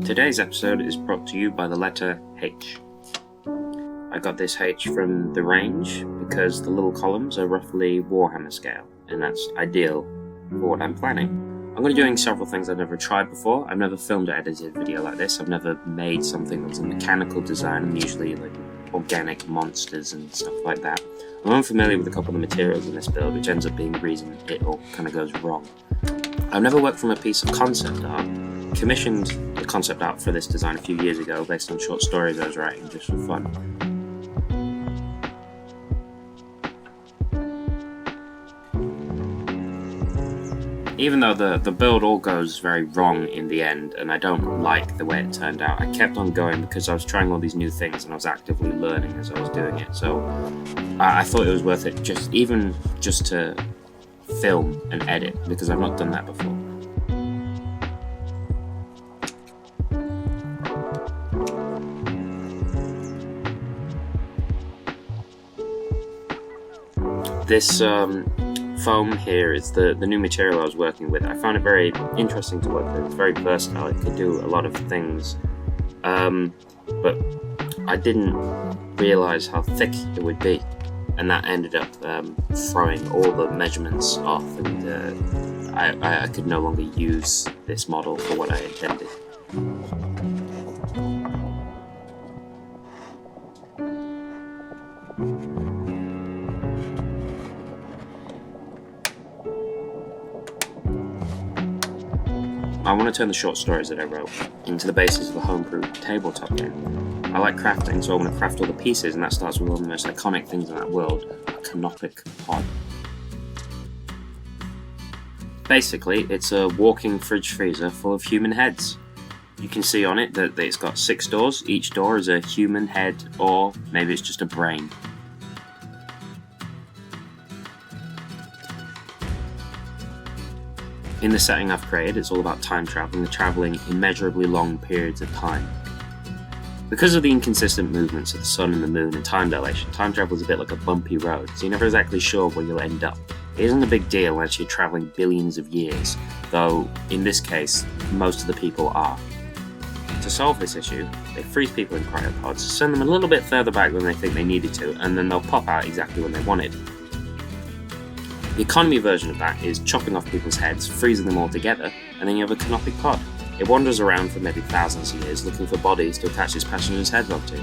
Today's episode is brought to you by the letter H. I got this H from the range because the little columns are roughly Warhammer scale, and that's ideal for what I'm planning. I'm going to be doing several things I've never tried before. I've never filmed or edited a video like this. I've never made something that was a mechanical design. I'm usually like organic monsters and stuff like that. I'm unfamiliar with a couple of the materials in this build, which ends up being the reason it all kind of goes wrong. I've never worked from a piece of concept art. Commissioned the concept art for this design a few years ago based on short stories I was writing just for fun. Even though the build all goes very wrong in the end and I don't like the way it turned out, I kept on going because I was trying all these new things and I was actively learning as I was doing it. So I thought it was worth it just to film and edit, because I've not done that before. This foam here is the new material I was working with. I found it very interesting to work with. It's very versatile. It could do a lot of things, but I didn't realize how thick it would be, and that ended up throwing all the measurements off, and I could no longer use this model for what I intended. I want to turn the short stories that I wrote into the basis of a homebrew tabletop game. I like crafting, so I want to craft all the pieces, and that starts with one of the most iconic things in that world, a canopic pod. Basically, it's a walking fridge freezer full of human heads. You can see on it that it's got 6 doors. Each door is a human head, or maybe it's just a brain. In the setting I've created, it's all about time traveling and traveling immeasurably long periods of time. Because of the inconsistent movements of the sun and the moon and time dilation, time travel is a bit like a bumpy road, so you're never exactly sure where you'll end up. It isn't a big deal unless you're traveling billions of years, though in this case, most of the people are. To solve this issue, they freeze people in cryopods, send them a little bit further back than they think they needed to, and then they'll pop out exactly when they wanted. The economy version of that is chopping off people's heads, freezing them all together, and then you have a canopic pod. It wanders around for maybe thousands of years looking for bodies to attach its passengers' heads onto.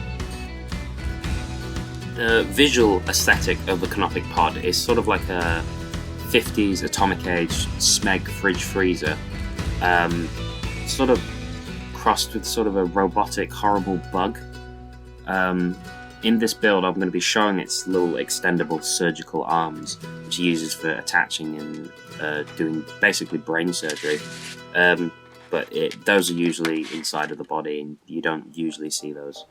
The visual aesthetic of the canopic pod is sort of like a 50s atomic age smeg fridge freezer, sort of crossed with sort of a robotic horrible bug. In this build, I'm going to be showing its little extendable surgical arms, which it uses for attaching and doing basically brain surgery. But those are usually inside of the body, and you don't usually see those.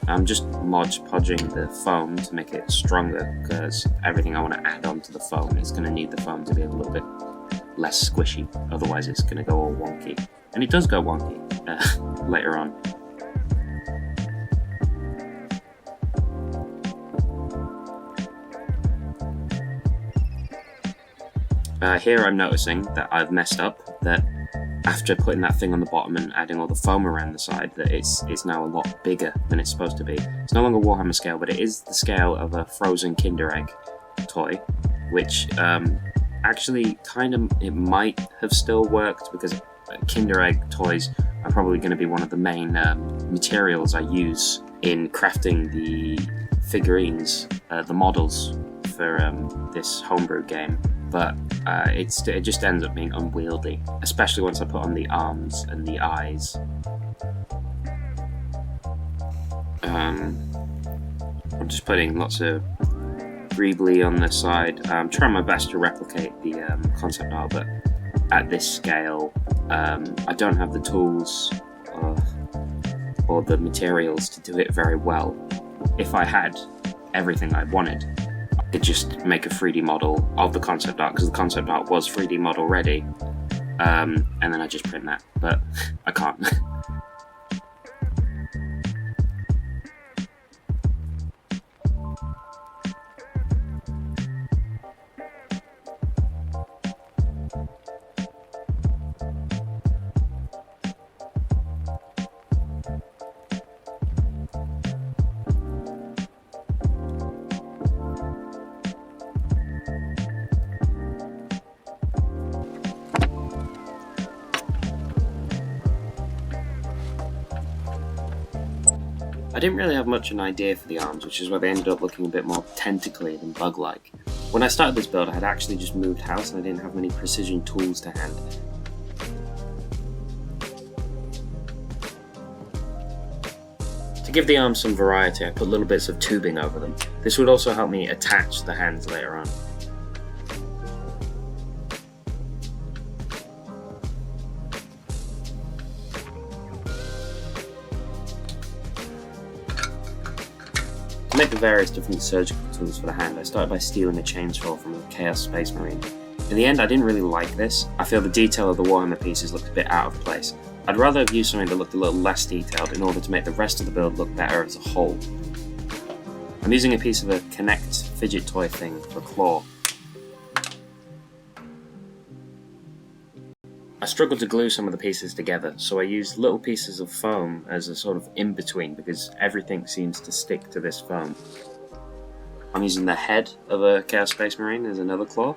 I'm just Mod Podging the foam to make it stronger, because everything I want to add onto the foam is going to need the foam to be a little bit less squishy, otherwise it's going to go all wonky. And it does go wonky later on. Here I'm noticing that I've messed up, that after putting that thing on the bottom and adding all the foam around the side, that it's now a lot bigger than it's supposed to be. It's no longer Warhammer scale, but it is the scale of a frozen Kinder Egg toy, which actually it might have still worked, because Kinder Egg toys are probably going to be one of the main materials I use in crafting the figurines, the models for this homebrew game. But it just ends up being unwieldy, especially once I put on the arms and the eyes. I'm just putting lots of greebly on the side. I'm trying my best to replicate the concept art, but at this scale, I don't have the tools or the materials to do it very well. If I had everything I wanted, I could just make a 3D model of the concept art, because the concept art was 3D model ready, and then I just print that, but I can't. I didn't really have much of an idea for the arms, which is why they ended up looking a bit more tentacly than bug-like. When I started this build, I had actually just moved house and I didn't have many precision tools to hand. To give the arms some variety, I put little bits of tubing over them. This would also help me attach the hands later on. To make the various different surgical tools for the hand, I started by stealing a chainsaw from a Chaos Space Marine. In the end, I didn't really like this. I feel the detail of the Warhammer pieces looked a bit out of place. I'd rather have used something that looked a little less detailed in order to make the rest of the build look better as a whole. I'm using a piece of a Connect fidget toy thing for claw. I struggled to glue some of the pieces together, so I used little pieces of foam as a sort of in-between because everything seems to stick to this foam. I'm using the head of a Chaos Space Marine as another claw.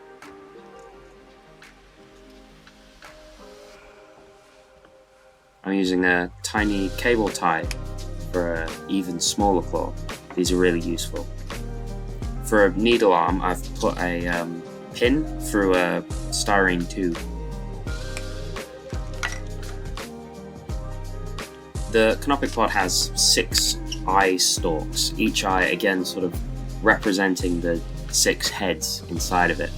I'm using a tiny cable tie for an even smaller claw. These are really useful. For a needle arm, I've put a pin through a styrene tube. The Canopic Pod has 6 eye stalks, each eye again sort of representing the 6 heads inside of it.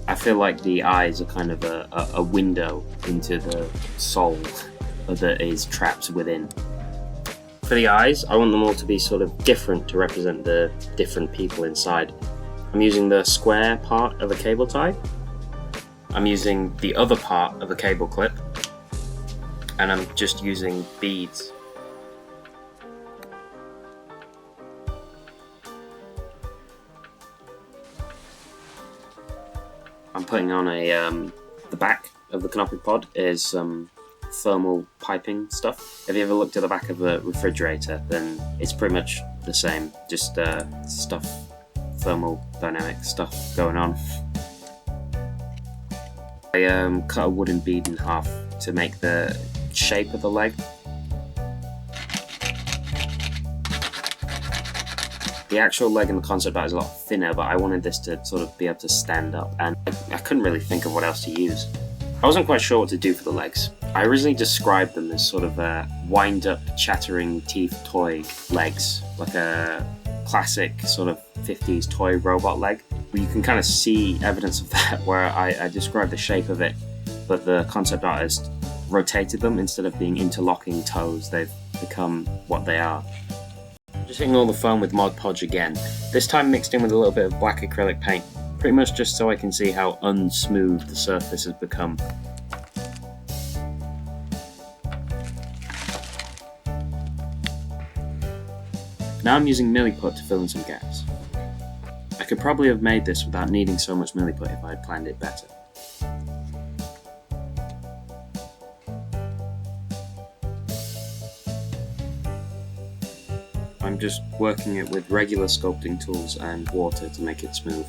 I feel like the eyes are kind of a window into the soul that is trapped within. For the eyes, I want them all to be sort of different to represent the different people inside. I'm using the square part of a cable tie. I'm using the other part of a cable clip. And I'm just using beads. I'm putting on the back of the Canopic Pod is some thermal piping stuff. If you ever looked at the back of a refrigerator, then it's pretty much the same, just stuff, thermodynamic stuff going on. I cut a wooden bead in half to make the shape of the leg. The actual leg in the concept art is a lot thinner, but I wanted this to sort of be able to stand up, and I couldn't really think of what else to use. I wasn't quite sure what to do for the legs. I originally described them as sort of wind-up, chattering teeth toy legs, like a classic sort of 50s toy robot leg. You can kind of see evidence of that where I described the shape of it, but the concept artist rotated them. Instead of being interlocking toes, they've become what they are. Just hitting all the foam with Mod Podge again, this time mixed in with a little bit of black acrylic paint, pretty much just so I can see how unsmooth the surface has become. Now I'm using Milliput to fill in some gaps. I could probably have made this without needing so much Milliput if I had planned it better. I'm just working it with regular sculpting tools and water to make it smooth.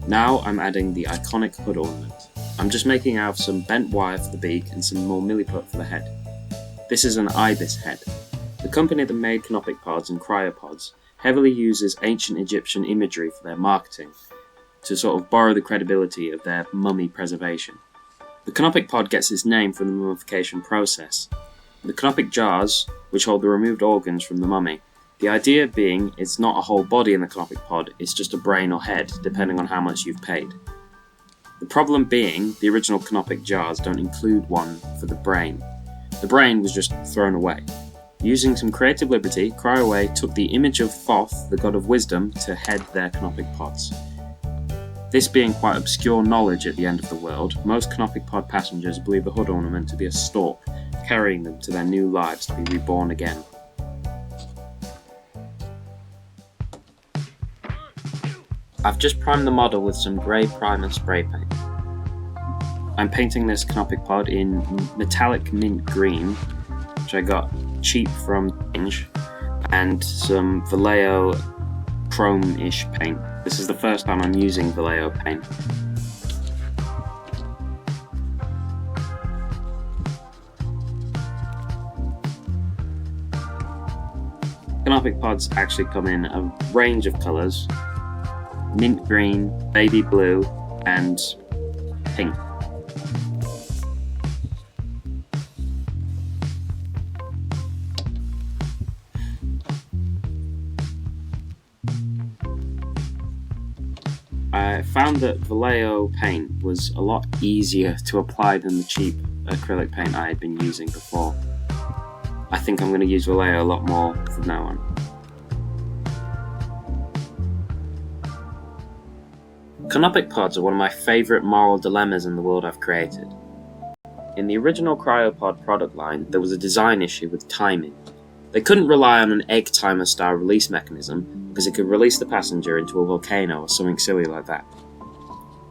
Now I'm adding the iconic hood ornament. I'm just making out of some bent wire for the beak and some more Milliput for the head. This is an ibis head. The company that made Canopic Pods and Cryopods heavily uses ancient Egyptian imagery for their marketing, to sort of borrow the credibility of their mummy preservation. The Canopic Pod gets its name from the mummification process. The Canopic jars, which hold the removed organs from the mummy, the idea being it's not a whole body in the Canopic Pod, it's just a brain or head, depending on how much you've paid. The problem being, the original Canopic jars don't include one for the brain. The brain was just thrown away. Using some creative liberty, Cryoway took the image of Thoth, the god of wisdom, to head their Canopic Pods. This being quite obscure knowledge at the end of the world, most Canopic Pod passengers believe the hood ornament to be a stork, carrying them to their new lives to be reborn again. I've just primed the model with some grey primer spray paint. I'm painting this Canopic Pod in metallic mint green, which I got cheap from Binge, and some Vallejo chrome-ish paint. This is the first time I'm using Vallejo paint. Canopic pods actually come in a range of colours: mint green, baby blue, and pink. I found that Vallejo paint was a lot easier to apply than the cheap acrylic paint I had been using before. I think I'm going to use Vallejo a lot more from now on. Canopic pods are one of my favourite moral dilemmas in the world I've created. In the original CryoPod product line, there was a design issue with timing. They couldn't rely on an egg timer style release mechanism because it could release the passenger into a volcano or something silly like that.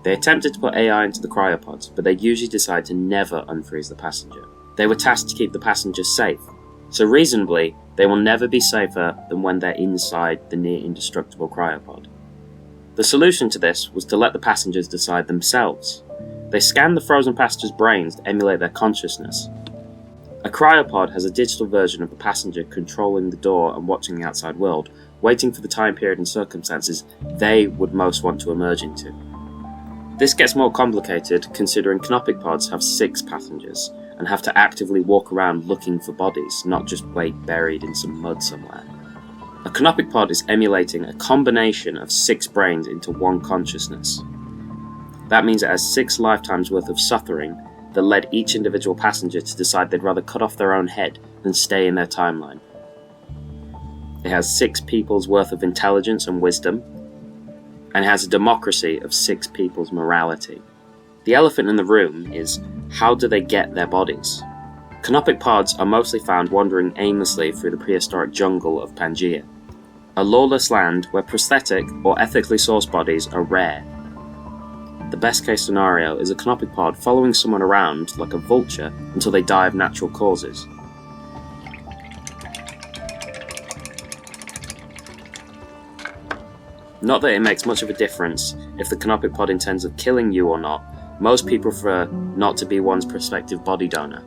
They attempted to put AI into the cryopods, but they usually decide to never unfreeze the passenger. They were tasked to keep the passenger safe, so reasonably, they will never be safer than when they're inside the near indestructible cryopod. The solution to this was to let the passengers decide themselves. They scanned the frozen passengers' brains to emulate their consciousness. A cryopod has a digital version of the passenger controlling the door and watching the outside world, waiting for the time period and circumstances they would most want to emerge into. This gets more complicated considering canopic pods have 6 passengers and have to actively walk around looking for bodies, not just wait buried in some mud somewhere. A canopic pod is emulating a combination of 6 brains into one consciousness. That means it has 6 lifetimes worth of suffering that led each individual passenger to decide they'd rather cut off their own head than stay in their timeline. It has 6 people's worth of intelligence and wisdom, and has a democracy of 6 people's morality. The elephant in the room is, how do they get their bodies? Canopic pods are mostly found wandering aimlessly through the prehistoric jungle of Pangaea, a lawless land where prosthetic or ethically sourced bodies are rare. The best case scenario is a canopic pod following someone around like a vulture until they die of natural causes. Not that it makes much of a difference if the canopic pod intends of killing you or not. Most people prefer not to be one's prospective body donor.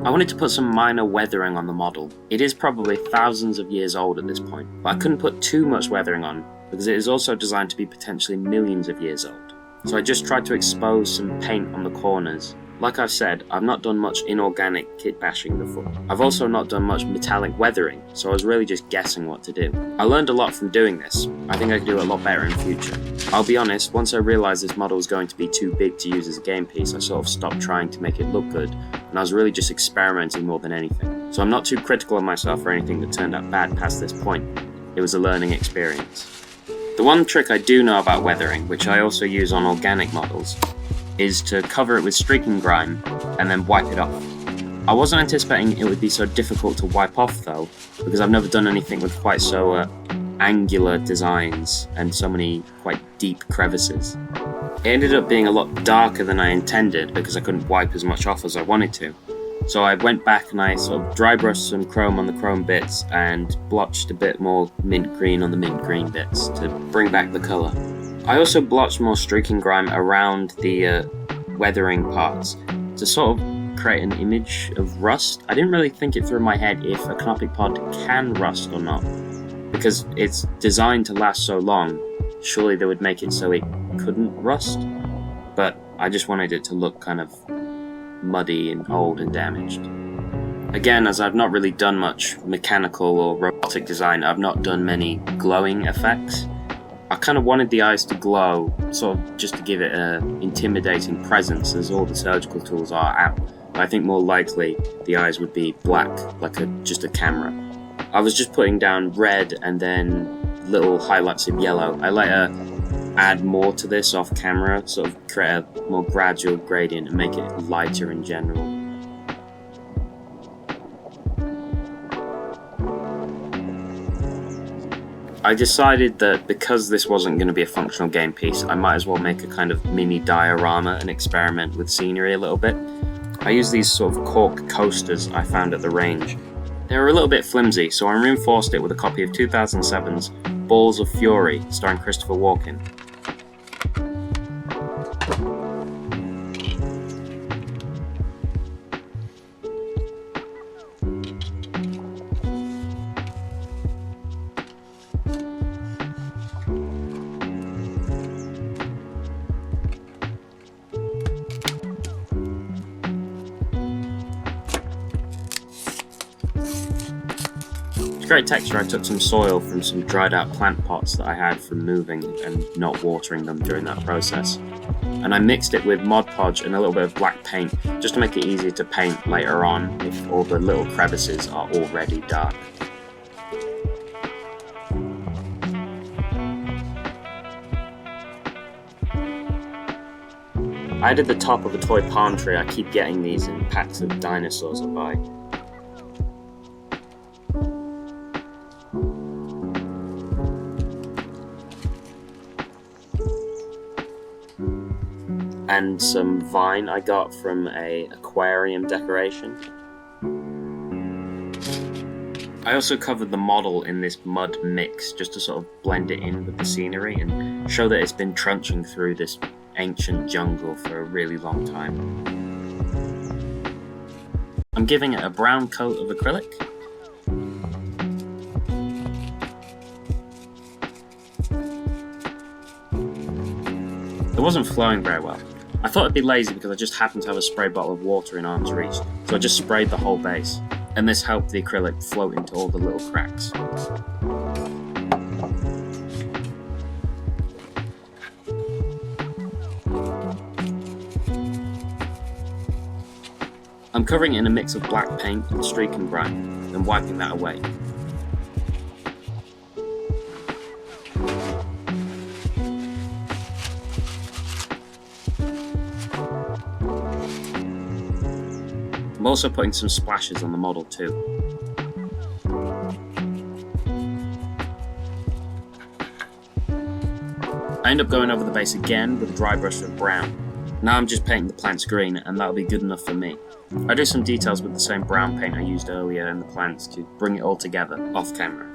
I wanted to put some minor weathering on the model. It is probably thousands of years old at this point, but I couldn't put too much weathering on because it is also designed to be potentially millions of years old. So I just tried to expose some paint on the corners. Like I've said, I've not done much inorganic kit bashing before. I've also not done much metallic weathering, so I was really just guessing what to do. I learned a lot from doing this. I think I can do it a lot better in future. I'll be honest, once I realised this model was going to be too big to use as a game piece, I sort of stopped trying to make it look good, and I was really just experimenting more than anything. So I'm not too critical of myself for anything that turned out bad past this point. It was a learning experience. The one trick I do know about weathering, which I also use on organic models, is to cover it with streaking grime and then wipe it off. I wasn't anticipating it would be so difficult to wipe off though, because I've never done anything with quite so angular designs and so many quite deep crevices. It ended up being a lot darker than I intended because I couldn't wipe as much off as I wanted to. So I went back and I sort of dry brushed some chrome on the chrome bits and blotched a bit more mint green on the mint green bits to bring back the colour. I also blotched more streaking grime around the weathering parts to sort of create an image of rust. I didn't really think it through my head if a canopic pod can rust or not, because it's designed to last so long, surely they would make it so it couldn't rust. But I just wanted it to look kind of muddy and old and damaged. Again, as I've not really done much mechanical or robotic design, I've not done many glowing effects. I kind of wanted the eyes to glow, sort of just to give it an intimidating presence as all the surgical tools are out. But I think more likely the eyes would be black, like just a camera. I was just putting down red and then little highlights of yellow. I later add more to this off camera, sort of create a more gradual gradient and make it lighter in general. I decided that because this wasn't going to be a functional game piece, I might as well make a kind of mini diorama and experiment with scenery a little bit. I used these sort of cork coasters I found at the range. They were a little bit flimsy, so I reinforced it with a copy of 2007's Balls of Fury, starring Christopher Walken. Great texture. I took some soil from some dried out plant pots that I had from moving and not watering them during that process, and I mixed it with Mod Podge and a little bit of black paint just to make it easier to paint later on if all the little crevices are already dark. I did the top of a toy palm tree. I keep getting these in packs of dinosaurs I buy. And some vine I got from a aquarium decoration. I also covered the model in this mud mix just to sort of blend it in with the scenery and show that it's been trudging through this ancient jungle for a really long time. I'm giving it a brown coat of acrylic. It wasn't flowing very well. I thought it'd be lazy because I just happened to have a spray bottle of water in arm's reach, so I just sprayed the whole base, and this helped the acrylic float into all the little cracks. I'm covering it in a mix of black paint and streak and grime, then wiping that away. I'm also putting some splashes on the model too. I end up going over the base again with a dry brush of brown. Now I'm just painting the plants green, and that'll be good enough for me. I do some details with the same brown paint I used earlier in the plants to bring it all together off camera.